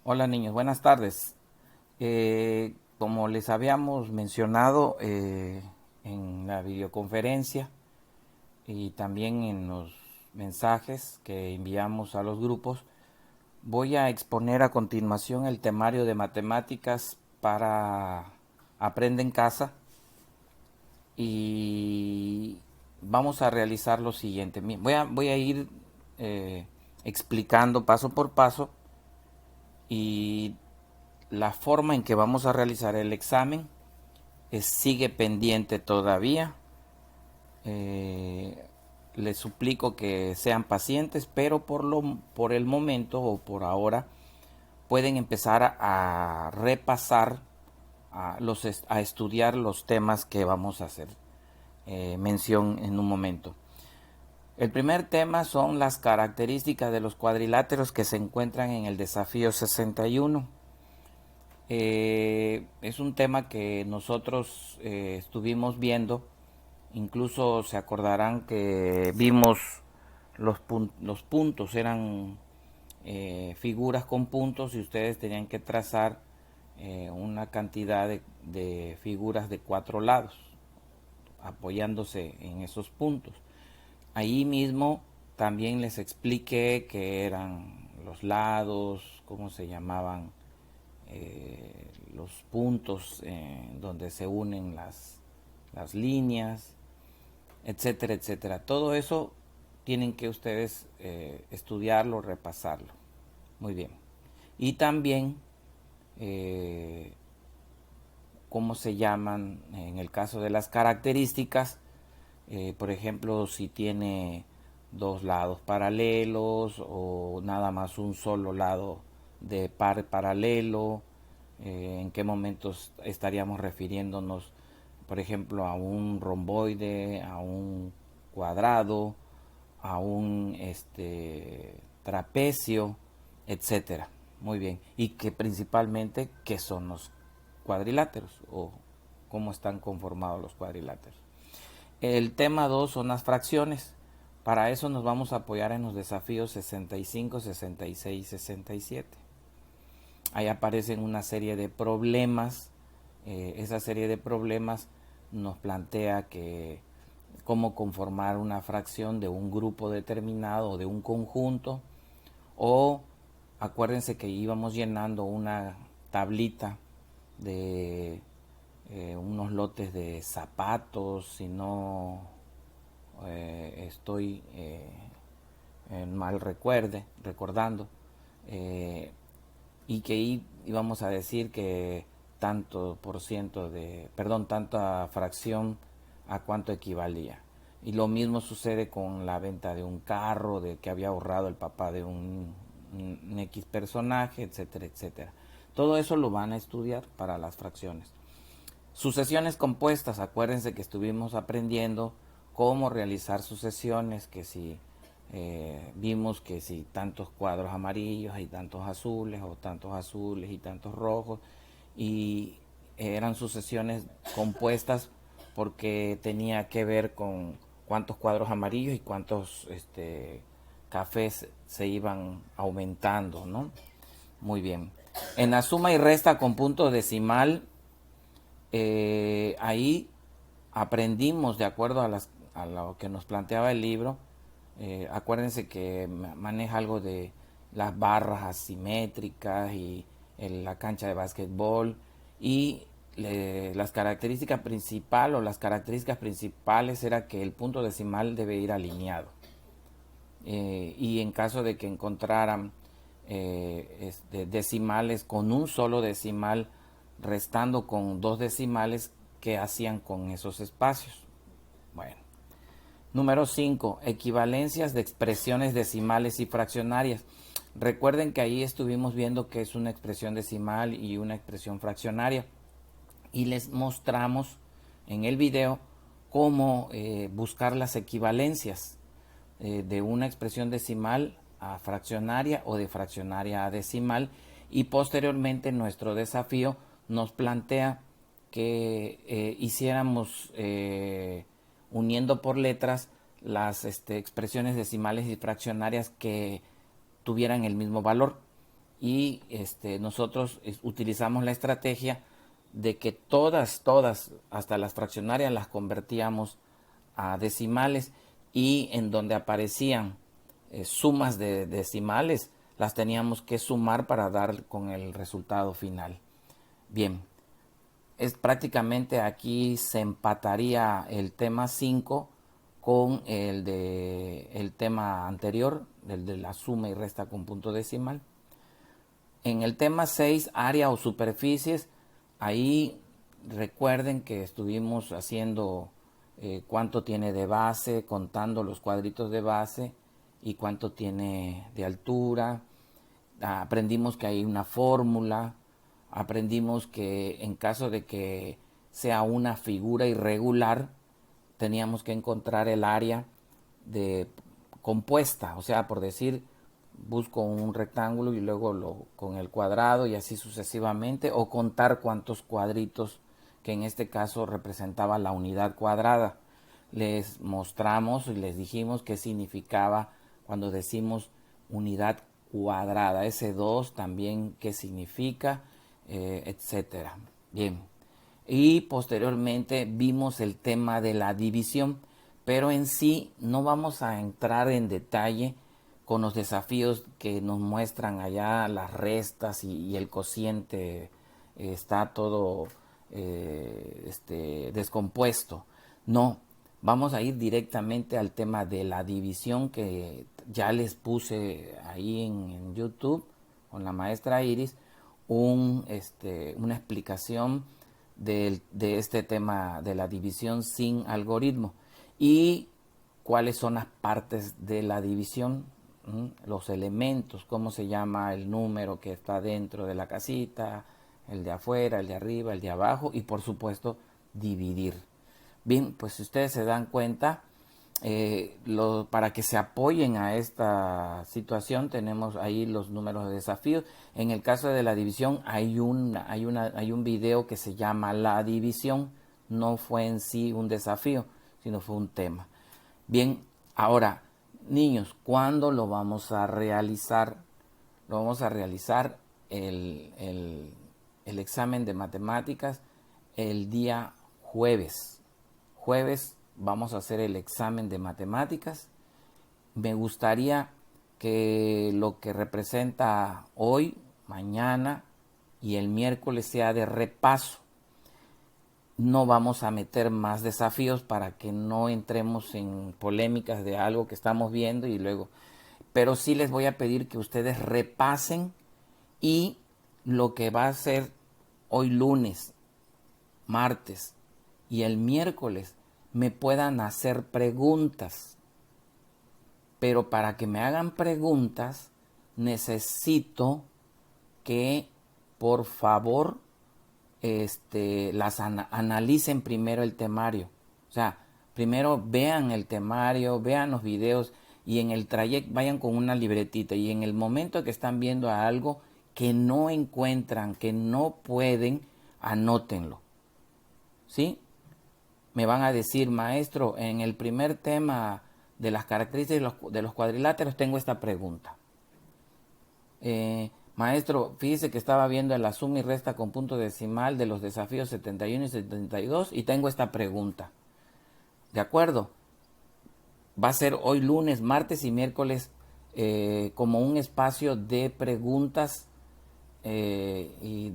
Hola niños, buenas tardes. Como les habíamos mencionado en la videoconferencia y también en los mensajes que enviamos a los grupos, voy a exponer a continuación el temario de matemáticas para Aprende en Casa y vamos a realizar lo siguiente. Voy a ir explicando paso por paso y la forma en que vamos a realizar el examen sigue pendiente todavía. Eh, Les suplico que sean pacientes, pero por el momento o por ahora pueden empezar a repasar, a estudiar los temas que vamos a hacer mención en un momento. El primer tema son las características de los cuadriláteros que se encuentran en el desafío 61. Es un tema que nosotros estuvimos viendo, incluso se acordarán que vimos los puntos, eran figuras con puntos y ustedes tenían que trazar una cantidad de figuras de 4 lados, apoyándose en esos puntos. Ahí mismo también les expliqué qué eran los lados, cómo se llamaban los puntos donde se unen las líneas, etcétera, etcétera. Todo eso tienen que ustedes estudiarlo, repasarlo. Muy bien. Y también eh, cómo se llaman en el caso de las características, por ejemplo, si tiene dos lados paralelos o nada más un solo lado de par paralelo, en qué momentos estaríamos refiriéndonos, por ejemplo, a un romboide, a un cuadrado, a un trapecio, etcétera. Muy bien. Y que principalmente, ¿qué son los cuadriláteros o cómo están conformados los cuadriláteros? El tema 2 son las fracciones. Para eso nos vamos a apoyar en los desafíos 65, 66, 67. Ahí aparecen una serie de problemas. Esa serie de problemas nos plantea que cómo conformar una fracción de un grupo determinado o de un conjunto. O acuérdense que íbamos llenando una tablita de unos lotes de zapatos, si no estoy mal recordando, eh, y que íbamos a decir que tanto por ciento tanta fracción a cuánto equivalía. Y lo mismo sucede con la venta de un carro, de que había ahorrado el papá de un X personaje, etcétera, etcétera. Todo eso lo van a estudiar para las fracciones. Sucesiones compuestas, acuérdense que estuvimos aprendiendo cómo realizar sucesiones, que si vimos que si tantos cuadros amarillos y tantos azules, o tantos azules y tantos rojos, y eran sucesiones compuestas porque tenía que ver con cuántos cuadros amarillos y cuántos cafés se iban aumentando, ¿no? Muy bien. En la suma y resta con punto decimal, ahí aprendimos de acuerdo a lo que nos planteaba el libro. Acuérdense que maneja algo de las barras asimétricas y la cancha de básquetbol y las características principales o las características principales era que el punto decimal debe ir alineado. Y en caso de que encontraran decimales con un solo decimal restando con dos decimales, ¿qué hacían con esos espacios? Bueno, número 5, equivalencias de expresiones decimales y fraccionarias. Recuerden que ahí estuvimos viendo que es una expresión decimal y una expresión fraccionaria y les mostramos en el video cómo buscar las equivalencias de una expresión decimal a fraccionaria o de fraccionaria a decimal, y posteriormente nuestro desafío nos plantea que hiciéramos uniendo por letras las expresiones decimales y fraccionarias que tuvieran el mismo valor. y nosotros utilizamos la estrategia de que todas, hasta las fraccionarias las convertíamos a decimales, y en donde aparecían sumas de decimales, las teníamos que sumar para dar con el resultado final. Bien, es prácticamente aquí se empataría el tema 5 con el tema anterior, el de la suma y resta con punto decimal. En el tema 6, área o superficies, ahí recuerden que estuvimos haciendo cuánto tiene de base, contando los cuadritos de base y cuánto tiene de altura. Aprendimos que hay una fórmula, aprendimos que en caso de que sea una figura irregular, teníamos que encontrar el área de compuesta, o sea, por decir, busco un rectángulo y luego con el cuadrado y así sucesivamente, o contar cuántos cuadritos, que en este caso representaba la unidad cuadrada. Les mostramos y les dijimos qué significaba cuando decimos unidad cuadrada, ese 2 también qué significa, etcétera. Bien, y posteriormente vimos el tema de la división, pero en sí no vamos a entrar en detalle con los desafíos que nos muestran allá las restas y el cociente está todo descompuesto. No, vamos a ir directamente al tema de la división, que ya les puse ahí en YouTube con la maestra Iris una explicación de este tema de la división sin algoritmo y cuáles son las partes de la división, los elementos, cómo se llama el número que está dentro de la casita, el de afuera, el de arriba, el de abajo y por supuesto dividir. Bien, pues si ustedes se dan cuenta, para que se apoyen a esta situación tenemos ahí los números de desafíos. En el caso de la división hay un video que se llama La división, no fue en sí un desafío, sino fue un tema. Bien, ahora, niños, ¿cuándo lo vamos a realizar? Lo vamos a realizar el examen de matemáticas el día jueves. Jueves vamos a hacer el examen de matemáticas. Me gustaría que lo que representa hoy, mañana y el miércoles sea de repaso. No vamos a meter más desafíos para que no entremos en polémicas de algo que estamos viendo y luego. Pero sí les voy a pedir que ustedes repasen y lo que va a ser hoy lunes, martes y el miércoles me puedan hacer preguntas. Pero para que me hagan preguntas necesito que por favor analicen primero el temario. O sea, primero vean el temario, vean los videos y en el trayecto vayan con una libretita y en el momento que están viendo algo que no encuentran, que no pueden, anótenlo. ¿Sí? Me van a decir, maestro, en el primer tema de las características de los cuadriláteros tengo esta pregunta. Maestro, fíjese que estaba viendo la suma y resta con punto decimal de los desafíos 71 y 72 y tengo esta pregunta. ¿De acuerdo? Va a ser hoy lunes, martes y miércoles como un espacio de preguntas y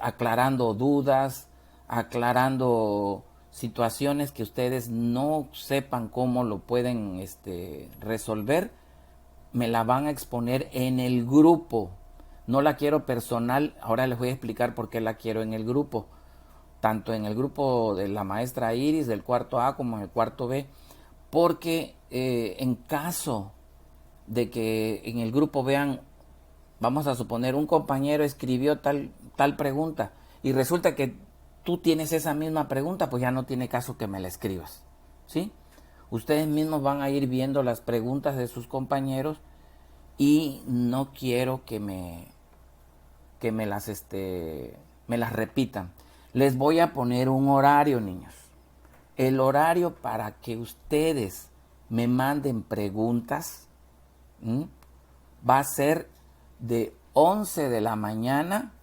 aclarando dudas, aclarando situaciones que ustedes no sepan cómo lo pueden resolver. Me la van a exponer en el grupo. No la quiero personal. Ahora les voy a explicar por qué la quiero en el grupo. Tanto en el grupo de la maestra Iris del cuarto A como en el cuarto B. Porque en caso de que en el grupo vean, vamos a suponer, un compañero escribió tal pregunta y resulta que tú tienes esa misma pregunta, pues ya no tiene caso que me la escribas. ¿Sí? Ustedes mismos van a ir viendo las preguntas de sus compañeros y no quiero que me las repitan. Les voy a poner un horario, niños. El horario para que ustedes me manden preguntas va a ser de 11 de la mañana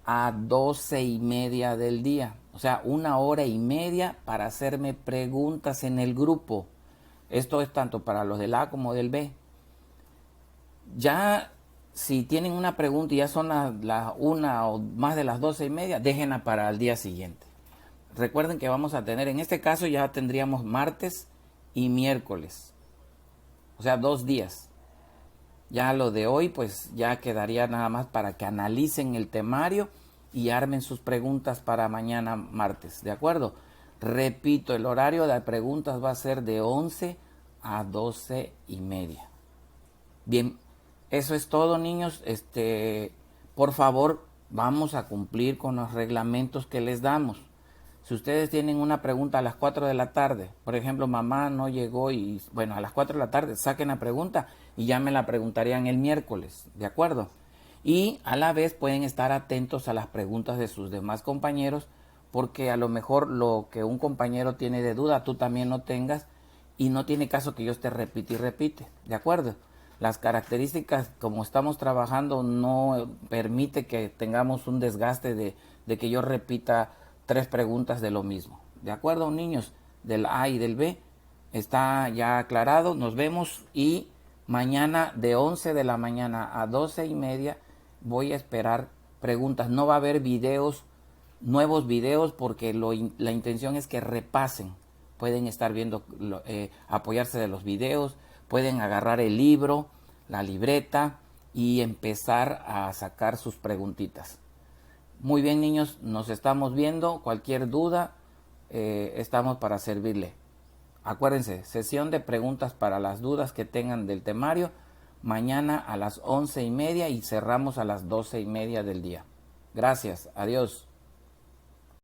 a 12:30 del día. O sea, 1 hora y media para hacerme preguntas en el grupo. Esto es tanto para los del A como del B. Ya si tienen una pregunta y ya son las 1 o más de las 12:30, déjenla para el día siguiente. Recuerden que vamos a tener, en este caso ya tendríamos martes y miércoles. O sea, 2 días. Ya lo de hoy pues ya quedaría nada más para que analicen el temario y armen sus preguntas para mañana martes, ¿de acuerdo? Repito, el horario de preguntas va a ser de 11 a 12:30. Bien, eso es todo, niños. Por favor, vamos a cumplir con los reglamentos que les damos. Si ustedes tienen una pregunta a las 4 de la tarde, por ejemplo, mamá no llegó y, bueno, a las 4 de la tarde saquen la pregunta y ya me la preguntarían el miércoles, ¿de acuerdo? Y a la vez pueden estar atentos a las preguntas de sus demás compañeros, porque a lo mejor lo que un compañero tiene de duda, tú también lo tengas, y no tiene caso que yo esté repite y repite, ¿de acuerdo? Las características como estamos trabajando no permite que tengamos un desgaste de que yo repita 3 preguntas de lo mismo. ¿De acuerdo, niños? Del A y del B. Está ya aclarado. Nos vemos y mañana de 11 de la mañana a 12:30 voy a esperar preguntas. No va a haber videos, nuevos videos, porque la intención es que repasen. Pueden estar viendo, apoyarse de los videos, pueden agarrar el libro, la libreta y empezar a sacar sus preguntitas. Muy bien, niños, nos estamos viendo. Cualquier duda, estamos para servirle. Acuérdense, sesión de preguntas para las dudas que tengan del temario, mañana a las 11:30 y cerramos a las 12:30 del día. Gracias, adiós.